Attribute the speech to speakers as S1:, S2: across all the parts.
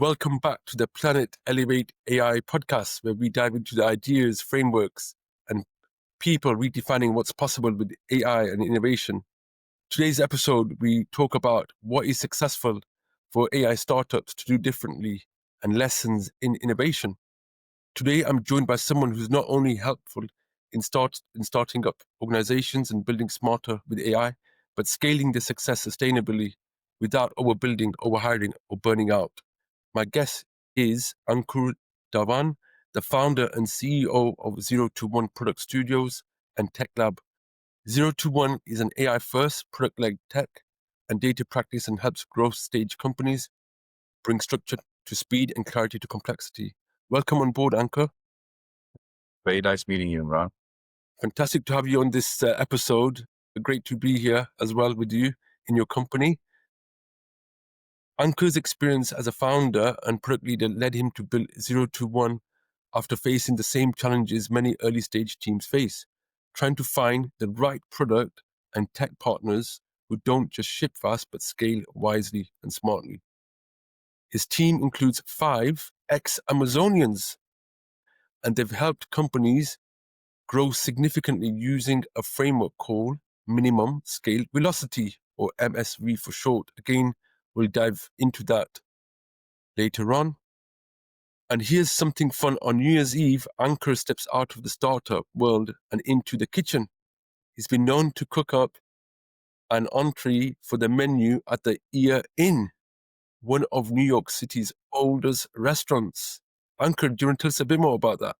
S1: Welcome back to the Planet Elevate AI podcast, where we dive into the ideas, frameworks, and people redefining what's possible with AI and innovation. Today's episode, we talk about what is successful for AI startups to do differently and lessons in innovation. Today, I'm joined by someone who's not only helpful in starting up organizations and building smarter with AI, but scaling the success sustainably without overbuilding, overhiring, or burning out. My guest is Ankur Dhawan, the founder and CEO of 021 Product Studios and Tech Lab. 021 is an AI-first product-led tech and data practice and helps growth stage companies bring structure to speed and clarity to complexity. Welcome on board, Ankur.
S2: Very nice meeting you, Imran.
S1: Fantastic to have you on this episode. Great to be here as well with you in your company. Ankur's experience as a founder and product leader led him to build 021 after facing the same challenges many early stage teams face, trying to find the right product and tech partners who don't just ship fast but scale wisely and smartly. His team includes 5 ex-Amazonians, and they've helped companies grow significantly using a framework called Minimum Scale Velocity, or MSV for short. Again, we'll dive into that later on. And here's something fun. On New Year's Eve, Ankur steps out of the startup world and into the kitchen. He's been known to cook up an entree for the menu at the Ear Inn, one of New York City's oldest restaurants. Ankur, do you want to tell us a bit more about that?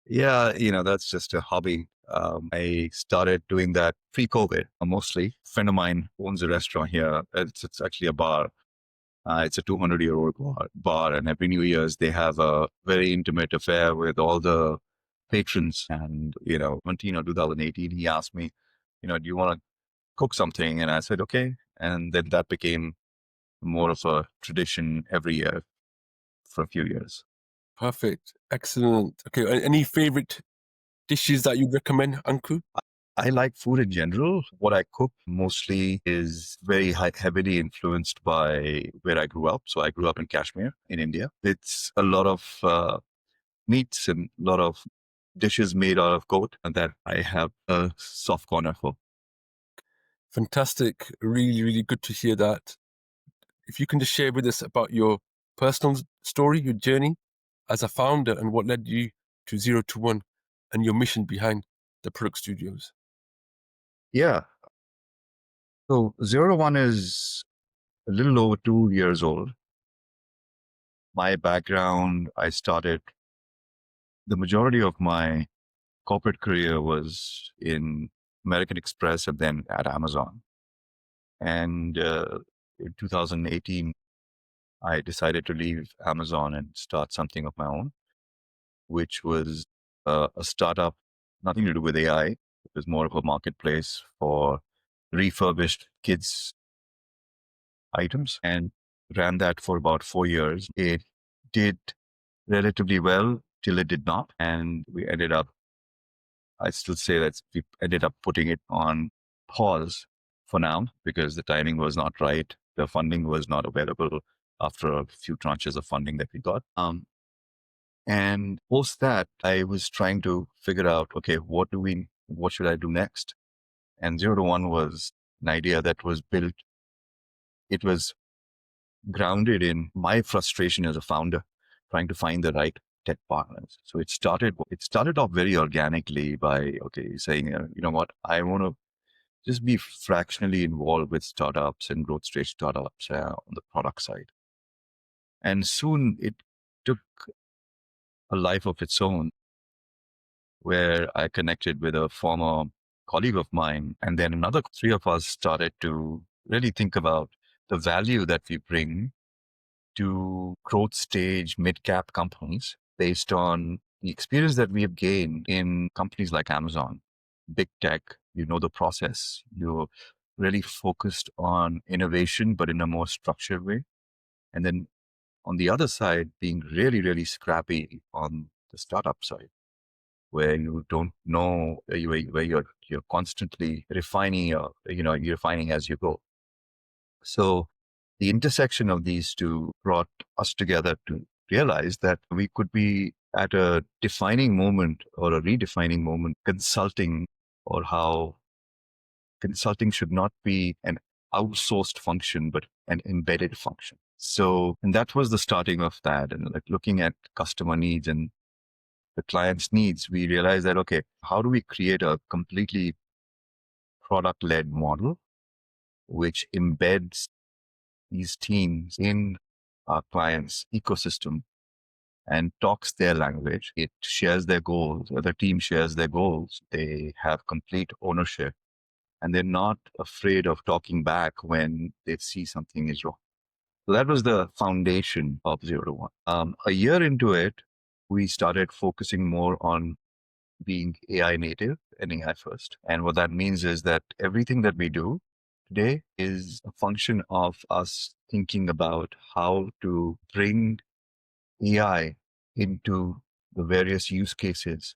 S2: Yeah, that's just a hobby. I started doing that pre-COVID, mostly. A friend of mine owns a restaurant here. It's actually a bar. It's a 200-year-old bar, and every New Year's they have a very intimate affair with all the patrons. And 2018, he asked me, do you want to cook something? And I said, okay. And then that became more of a tradition every year for a few years.
S1: Perfect. Excellent. Okay. Any favorite dishes that you recommend, Ankur?
S2: I like food in general. What I cook mostly is very heavily influenced by where I grew up. So I grew up in Kashmir in India. It's a lot of meats and a lot of dishes made out of goat, and that I have a soft corner for.
S1: Fantastic. Really, really good to hear that. If you can just share with us about your personal story, your journey as a founder, and what led you to 021 and your mission behind the product studios.
S2: Yeah. So 021 is a little over 2 years old. My background, the majority of my corporate career was in American Express and then at Amazon. And in 2018, I decided to leave Amazon and start something of my own, which was a startup, nothing to do with AI. It was more of a marketplace for refurbished kids' items, and ran that for about 4 years. It did relatively well till it did not. And I still say that we ended up putting it on pause for now because the timing was not right. The funding was not available after a few tranches of funding that we got. And post that, I was trying to figure out, okay, what should I do next? And 021 was an idea that was built. It was grounded in my frustration as a founder, trying to find the right tech partners. So it started off very organically by, saying, you know what, I want to just be fractionally involved with startups and growth stage startups on the product side. And soon it took a life of its own, where I connected with a former colleague of mine. And then another 3 of us started to really think about the value that we bring to growth stage mid-cap companies based on the experience that we have gained in companies like Amazon, big tech. You know the process. You're really focused on innovation, but in a more structured way. And then on the other side, being really, really scrappy on the startup side, where you don't know, where you're constantly refining, you're refining as you go. So The intersection of these two brought us together to realize that we could be at a defining moment or a redefining moment, consulting, or how consulting should not be an outsourced function, but an embedded function. So, and that was the starting of that. And like looking at customer needs and the client's needs, we realized that, okay, how do we create a completely product-led model which embeds these teams in our client's ecosystem and talks their language? It shares their goals, or the team shares their goals. They have complete ownership and they're not afraid of talking back when they see something is wrong. So that was the foundation of 0 to 1. A year into it, we started focusing more on being AI native and AI first. And what that means is that everything that we do today is a function of us thinking about how to bring AI into the various use cases,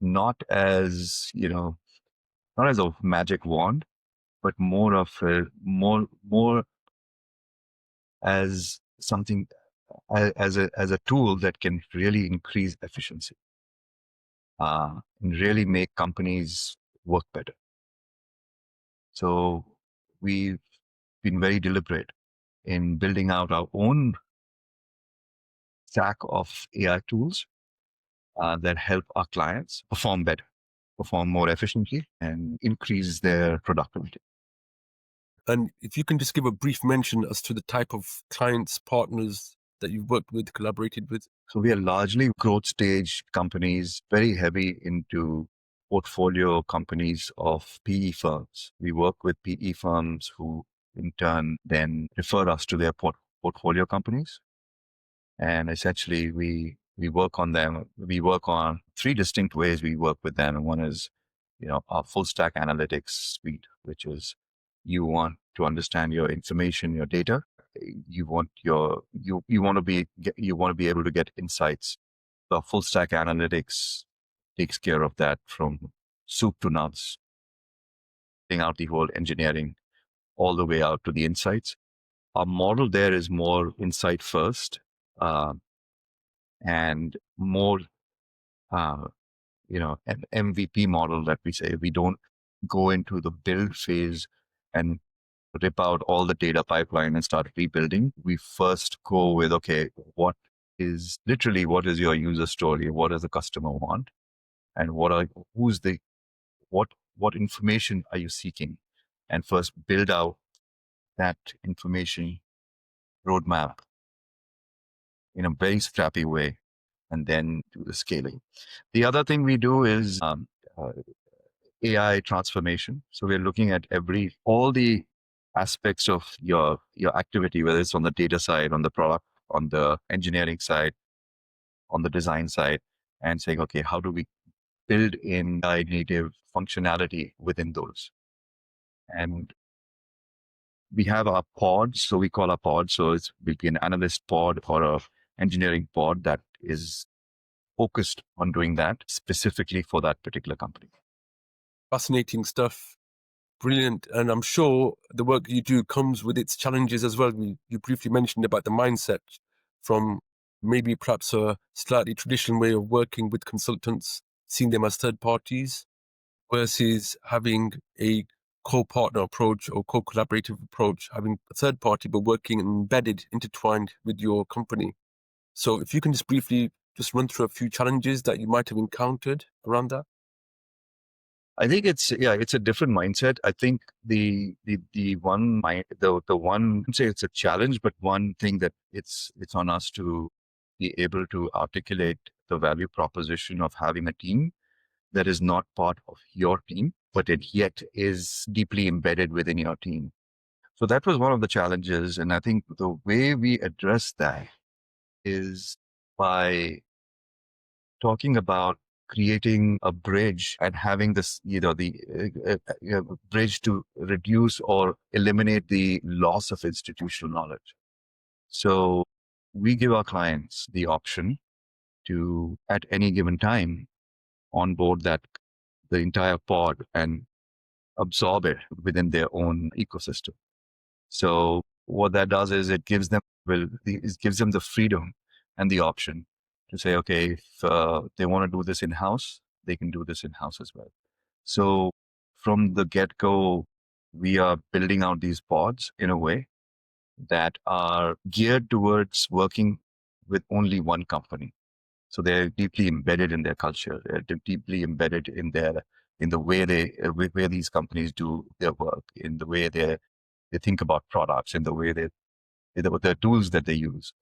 S2: not as, not as a magic wand, but more of more as something as a tool that can really increase efficiency and really make companies work better. So we've been very deliberate in building out our own stack of AI tools that help our clients perform better, perform more efficiently, and increase their productivity.
S1: And if you can just give a brief mention as to the type of clients, partners that you've worked with, collaborated with.
S2: So we are largely growth stage companies, very heavy into portfolio companies of PE firms. We work with PE firms who in turn then refer us to their portfolio companies. And essentially we work on them. We work on three distinct ways we work with them. And one is, our full stack analytics suite, which is you want to understand your information, your data. You want you want to be able to get insights. The full stack analytics takes care of that from soup to nuts, taking out the whole engineering all the way out to the insights. Our model there is more insight first, and more, an MVP model that we say. We don't go into the build phase and rip out all the data pipeline and start rebuilding. We first go with, okay, what is your user story? What does the customer want? And what information are you seeking? And first build out that information roadmap in a very scrappy way, and then do the scaling. The other thing we do is AI transformation. So we're looking at all the aspects of your activity, whether it's on the data side, on the product, on the engineering side, on the design side, and saying, okay, how do we build in AI native functionality within those? And we have our pods. So we call our pods. So it's will be an analyst pod or a engineering pod that is focused on doing that specifically for that particular company.
S1: Fascinating stuff. Brilliant. And I'm sure the work you do comes with its challenges as well. You briefly mentioned about the mindset from maybe perhaps a slightly traditional way of working with consultants, seeing them as third parties, versus having a co-partner approach or co-collaborative approach, having a third party but working embedded, intertwined with your company. So if you can just briefly just run through a few challenges that you might have encountered around that.
S2: I think it's a different mindset. I think the one I wouldn't say it's a challenge, but one thing that it's on us to be able to articulate the value proposition of having a team that is not part of your team, but it yet is deeply embedded within your team. So that was one of the challenges. And I think the way we address that is by talking about creating a bridge and having this, bridge to reduce or eliminate the loss of institutional knowledge. So we give our clients the option to, at any given time, onboard the entire pod and absorb it within their own ecosystem. So what that does is it gives them the freedom and the option to say, okay, if they want to do this in-house, they can do this in-house as well. So from the get-go, we are building out these pods in a way that are geared towards working with only one company. So they're deeply embedded in their culture. They're deeply embedded in the way where these companies do their work, in the way they think about products, in the way the tools that they use.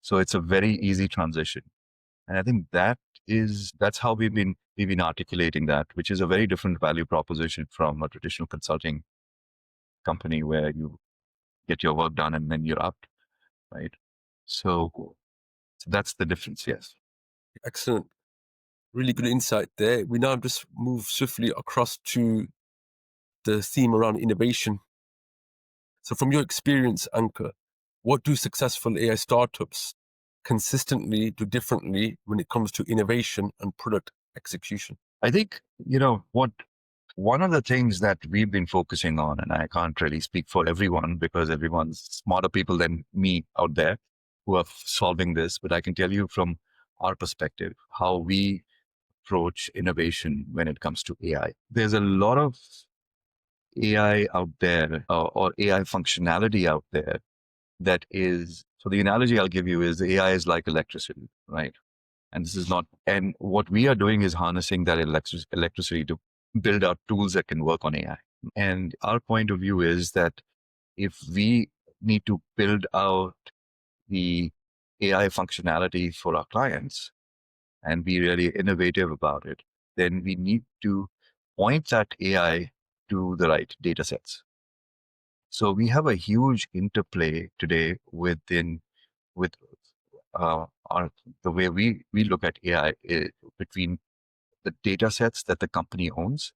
S2: So it's a very easy transition. And I think that's how we've been articulating that, which is a very different value proposition from a traditional consulting company where you get your work done and then you're up, right? So that's the difference. Yes.
S1: Excellent. Really good insight there. We now just move swiftly across to the theme around innovation. So from your experience, Ankur, what do successful AI startups consistently do differently when it comes to innovation and product execution?
S2: I think, one of the things that we've been focusing on, and I can't really speak for everyone because everyone's smarter people than me out there who are solving this, but I can tell you from our perspective, how we approach innovation when it comes to AI. There's a lot of AI out there or AI functionality out there that is, so the analogy I'll give you is AI is like electricity, right? And this is not, and what we are doing is harnessing that electricity to build out tools that can work on AI. And our point of view is that if we need to build out the AI functionality for our clients and be really innovative about it, then we need to point that AI to the right data sets. So we have a huge interplay today with the way we look at AI between the data sets that the company owns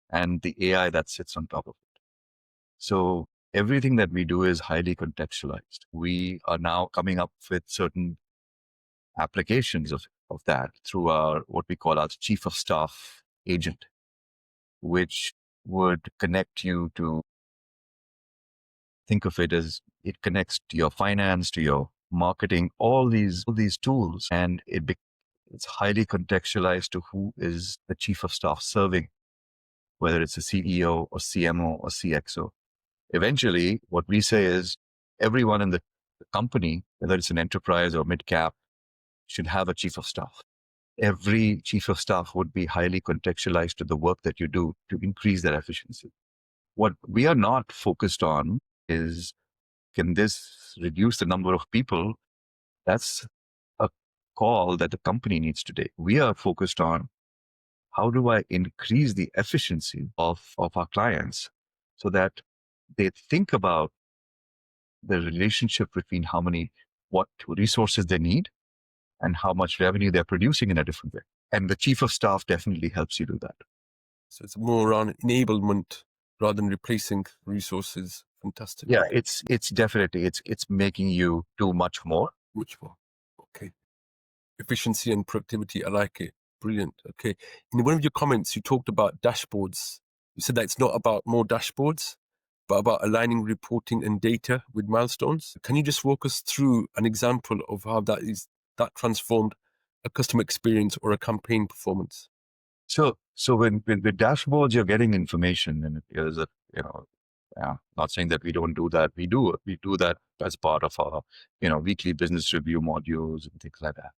S2: and the AI that sits on top of it. So everything that we do is highly contextualized. We are now coming up with certain applications of that through our, what we call our chief of staff agent, which would connect you to, think of it as it connects to your finance, to your marketing, all these tools, and it's highly contextualized to who is the chief of staff serving, whether it's a CEO or CMO or CXO. Eventually, what we say is everyone in the company, whether it's an enterprise or mid-cap, should have a chief of staff. Every chief of staff would be highly contextualized to the work that you do to increase their efficiency. What we are not focused on is, can this reduce the number of people? That's a call that the company needs to take. We are focused on, how do I increase the efficiency of our clients so that they think about the relationship between what resources they need and how much revenue they're producing in a different way. And the chief of staff definitely helps you do that.
S1: So it's more around enablement rather than replacing resources. Fantastic.
S2: Yeah, it's definitely, it's making you do much more.
S1: Much more. Okay. Efficiency and productivity. I like it. Brilliant. Okay. In one of your comments, you talked about dashboards. You said that it's not about more dashboards, but about aligning reporting and data with milestones. Can you just walk us through an example of how that transformed a customer experience or a campaign performance?
S2: So when with dashboards, you're getting information, and there's not saying that we don't do that. We do that as part of our, weekly business review modules and things like that.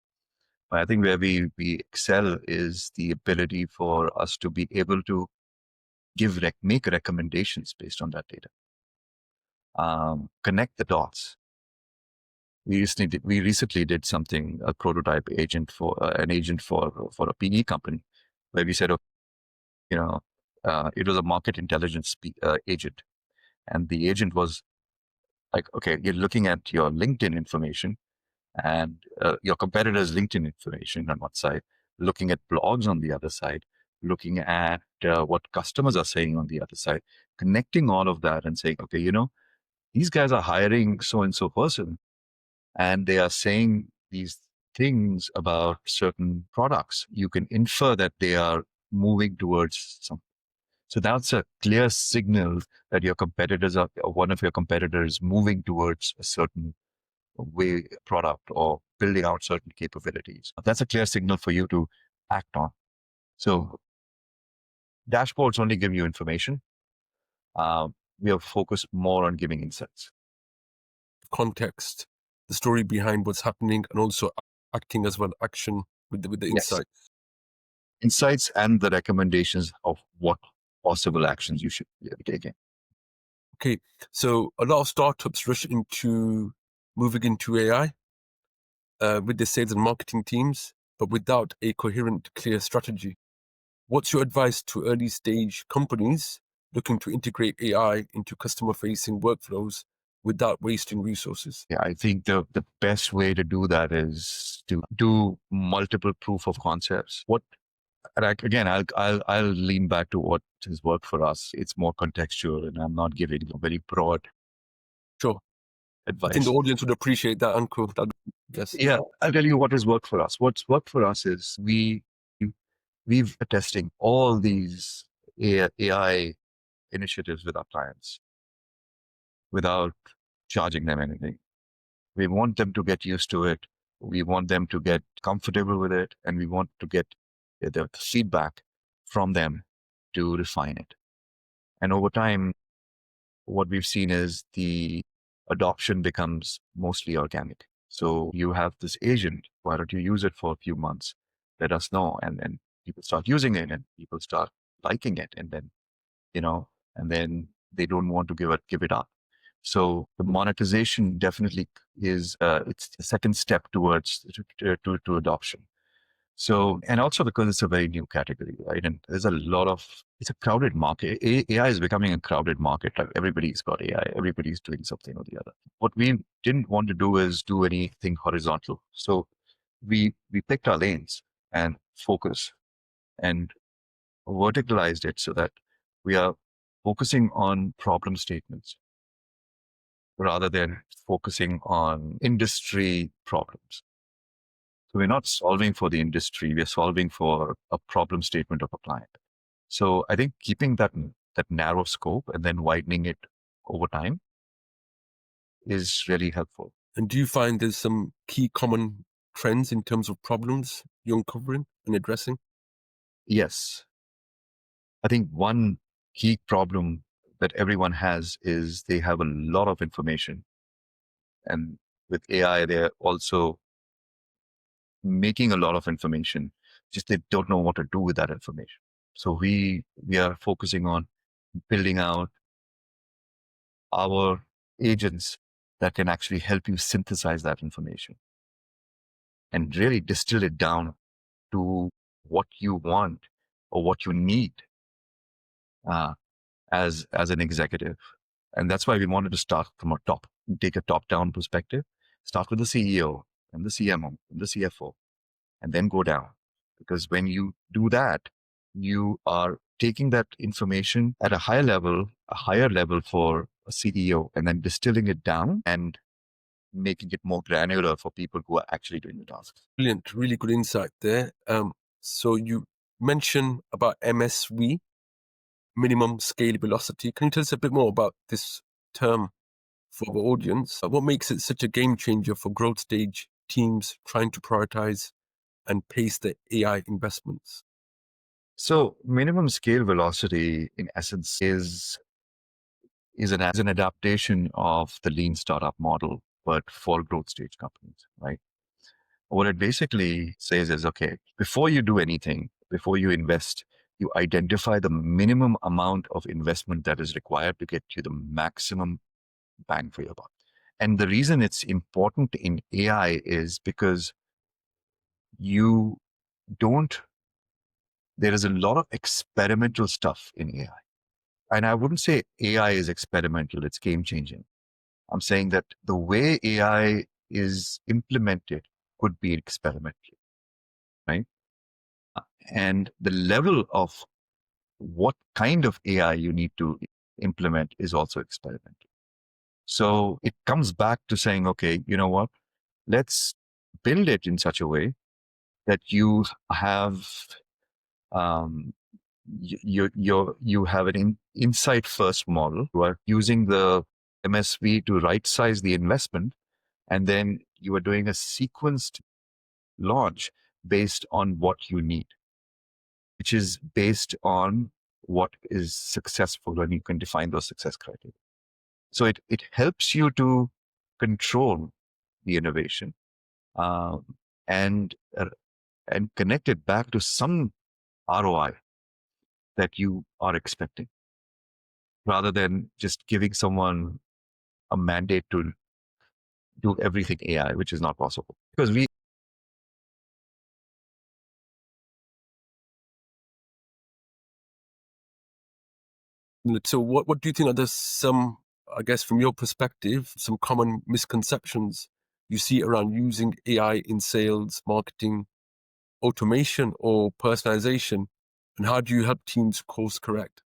S2: But I think where we excel is the ability for us to be able to make recommendations based on that data. Connect the dots. We recently did something, a prototype agent for an agent for a PE company, where we said, it was a market intelligence agent, and the agent was like, okay, you're looking at your LinkedIn information and your competitors' LinkedIn information on one side, looking at blogs on the other side, looking at what customers are saying on the other side, connecting all of that and saying, okay, these guys are hiring so-and-so person, and they are saying these things about certain products. You can infer that they are moving towards something. So that's a clear signal that your competitors are, or one of your competitors moving towards a certain way product or building out certain capabilities. That's a clear signal for you to act on. So dashboards only give you information. We are focused more on giving insights.
S1: Context, the story behind what's happening, and also acting as well, action with the
S2: Yes.
S1: insight.
S2: Insights and the recommendations of what possible actions you should be taking.
S1: Okay, so a lot of startups rush into moving into AI with their sales and marketing teams, but without a coherent, clear strategy. What's your advice to early stage companies looking to integrate AI into customer facing workflows without wasting resources?
S2: Yeah, I think the best way to do that is to do multiple proof of concepts. Again, I'll lean back to what has worked for us. It's more contextual, and I'm not giving a very broad
S1: Sure. I think
S2: advice.
S1: the audience would appreciate that, Ankur. Yes.
S2: Yeah, I'll tell you what has worked for us. What's worked for us is we've testing all these AI initiatives with our clients without charging them anything. We want them to get used to it. We want them to get comfortable with it, and we want to get the feedback from them to refine it. And over time, what we've seen is the adoption becomes mostly organic. So you have this agent, why don't you use it for a few months? Let us know. And then people start using it and people start liking it. And then, and then they don't want to give it up. So the monetization definitely is, it's the second step towards to adoption. So, and also because it's a very new category, right? And there's it's a crowded market. AI is becoming a crowded market. Like everybody's got AI, everybody's doing something or the other. What we didn't want to do is do anything horizontal. So we picked our lanes and focus and verticalized it so that we are focusing on problem statements rather than focusing on industry problems. So we're not solving for the industry, we're solving for a problem statement of a client. So I think keeping that narrow scope and then widening it over time is really helpful.
S1: And do you find there's some key common trends in terms of problems you're uncovering and addressing?
S2: Yes. I think one key problem that everyone has is they have a lot of information. And with AI, they're also making a lot of information, just they don't know what to do with that information. So we are focusing on building out our agents that can actually help you synthesize that information and really distill it down to what you want or what you need as an executive. And that's why we wanted to start from take a top-down perspective, start with the CEO and the CMO and the CFO, and then go down. Because when you do that, you are taking that information at a higher level for a CEO, and then distilling it down and making it more granular for people who are actually doing the tasks.
S1: Brilliant, really good insight there. So you mentioned about MSV, minimum scale velocity. Can you tell us a bit more about this term for our audience? What makes it such a game changer for growth stage teams trying to prioritize and pace their AI investments?
S2: So minimum scale velocity, in essence, is an adaptation of the lean startup model, but for growth stage companies, right? What it basically says is, okay, before you do anything, before you invest, you identify the minimum amount of investment that is required to get you the maximum bang for your buck. And the reason it's important in AI is because you don't, there is a lot of experimental stuff in AI. And I wouldn't say AI is experimental, it's game changing. I'm saying that the way AI is implemented could be experimental, right? And the level of what kind of AI you need to implement is also experimental. So it comes back to saying, okay, you know what? Let's build it in such a way that you have you have an insight first model. You are using the MSV to right size the investment, and then you are doing a sequenced launch based on what you need, which is based on what is successful, and you can define those success criteria. So it helps you to control the innovation, um, and and connect it back to some ROI that you are expecting, rather than just giving someone a mandate to do everything AI, which is not possible. Because we
S1: So what do you think are the some, I guess, from your perspective, some common misconceptions you see around using AI in sales, marketing, automation, or personalization? And how do you help teams course correct?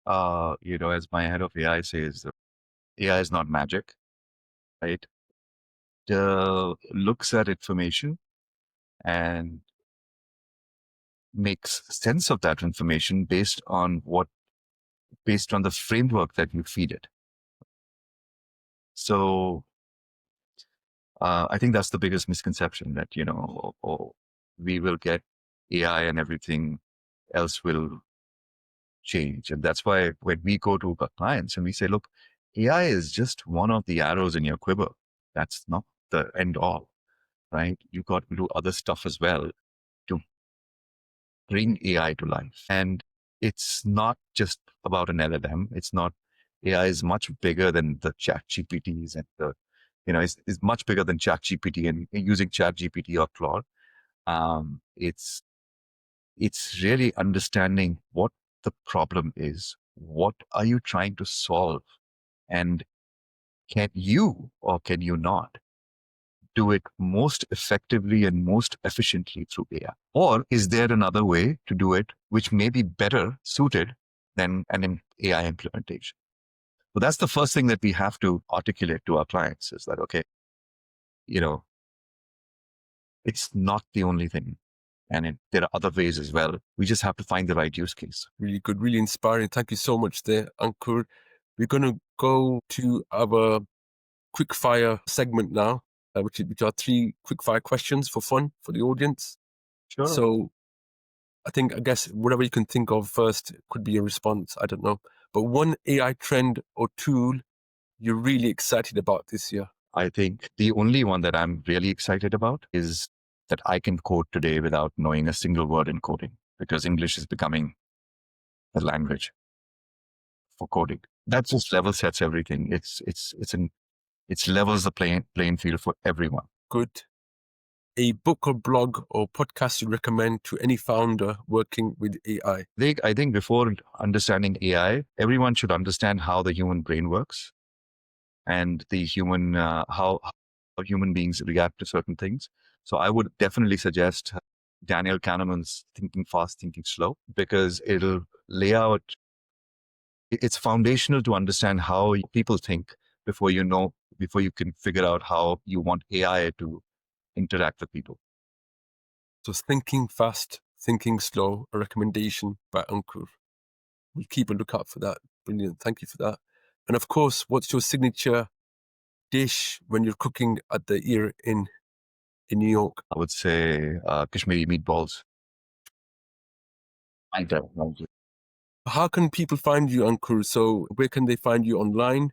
S2: as my head of AI says, AI is not magic, right? Looks at information and makes sense of that information based on the framework that you feed it. So I think that's the biggest misconception, that we will get AI and everything else will change. And that's why when we go to our clients and we say, look, AI is just one of the arrows in your quiver. That's not the end all, right? You got to do other stuff as well to bring AI to life. And it's not just about an LLM. It's not, AI is much bigger than the chat GPTs and is much bigger than chat GPT and using chat GPT or Claude. It's really understanding what the problem is. What are you trying to solve? And can you or can you not do it most effectively and most efficiently through AI? Or is there another way to do it which may be better suited than an AI implementation? So that's the first thing that we have to articulate to our clients, is that, okay, it's not the only thing. And there are other ways as well. We just have to find the right use case.
S1: Really good, really inspiring. Thank you so much there, Ankur. We're going to go to our quickfire segment now, which are 3 quickfire questions for fun for the audience.
S2: Sure.
S1: So I guess whatever you can think of first could be a response. I don't know. But one AI trend or tool you're really excited about this year?
S2: I think the only one that I'm really excited about is that I can code today without knowing a single word in coding, because English is becoming the language for coding. That just level sets everything. It's levels the playing field for everyone.
S1: Good. A book or blog or podcast you recommend to any founder working with AI?
S2: I think before understanding AI, everyone should understand how the human brain works and the human how human beings react to certain things. So I would definitely suggest Daniel Kahneman's Thinking Fast, Thinking Slow, because it'll lay out. It's foundational to understand how people think before you can figure out how you want AI to interact with people.
S1: So Thinking Fast, Thinking Slow, a recommendation by Ankur. We'll keep a lookout for that. Brilliant. Thank you for that. And of course, what's your signature dish when you're cooking at the Ear in New York?
S2: I would say Kashmiri meatballs.
S1: How can people find you, Ankur? So where can they find you online?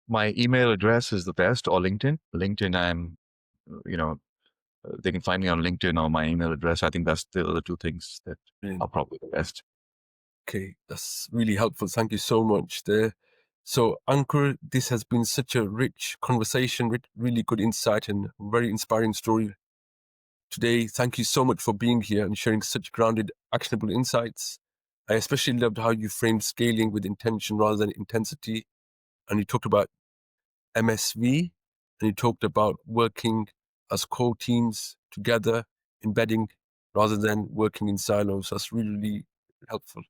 S2: My email address is the best, or LinkedIn. LinkedIn, they can find me on LinkedIn or my email address. I think that's the two things that are probably the best.
S1: Okay, that's really helpful. Thank you so much there. So Ankur, this has been such a rich conversation, with really good insight and very inspiring story today. Thank you so much for being here and sharing such grounded, actionable insights. I especially loved how you framed scaling with intention rather than intensity. And you talked about MSV, and you talked about working as core teams together, embedding rather than working in silos. That's really, really helpful.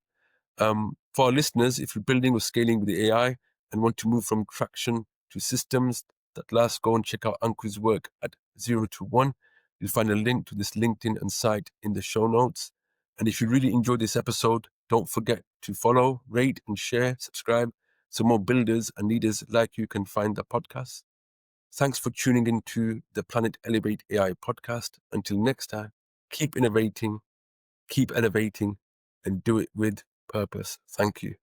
S1: For our listeners, if you're building or scaling with the AI and want to move from traction to systems that last, go and check out Ankur's work at 0 to 1. You'll find a link to this LinkedIn and site in the show notes. And if you really enjoyed this episode, don't forget to follow, rate, and share, subscribe, so more builders and leaders like you can find the podcast. Thanks for tuning into the Planet Elevate AI podcast. Until next time, keep innovating, keep elevating, and do it with purpose. Thank you.